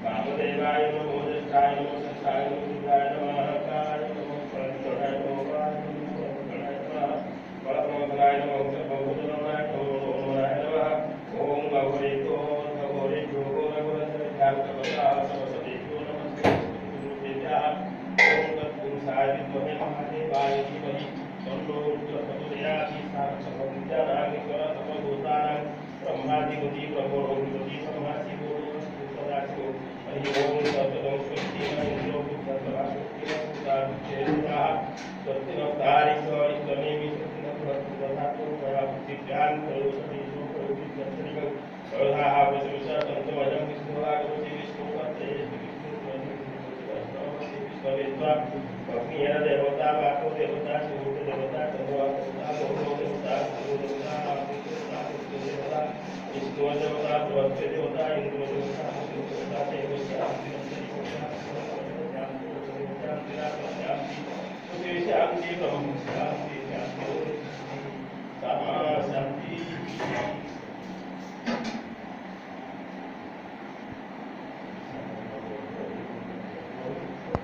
वामदेवाय नमो ज्येष्ठाय नमो संस्थाय नमो सिद्धाय नमः काय नमो परमेश्वराय नमो वाय नमो गणाय नमः परमोदनाय नमो सर्वभूतनाय नमो नारायणाय नमः ओम भगवतो भगवतो भगवतो सरस्वती नमस्ते गुरुदेव्याः ओम तत्पुरुषाय विद्महे महादेवाय धीमहि तन्नो रुद्रप्रचोदयात् सर्वविद्यानां सर्वभूतानां ब्रह्माधिपति प्रभोरोधिपति परमाशिवो सदाशिवो हरि ओम तत्सदं स्वस्ति इंद्रो पुत्रसदाशिवः सत्यनवतारिकनेमि सत्यनवतारिको प्रयाप्तिज्ञान करोति करोति दर्शनिकं सर्वधा विश्वसा तंतुमजं विष्णुवागमति विष्णुपते विष्णुवेत्वा पत्नीय देवता वाको देवता सुरूप देवता तन्वा देवता मोहो देवता गुरु देवता देवता विष्णु देवता प्रवक्ष्य देवता इंद्र देवता देवता देवता शांति शांति शांति शांति शांति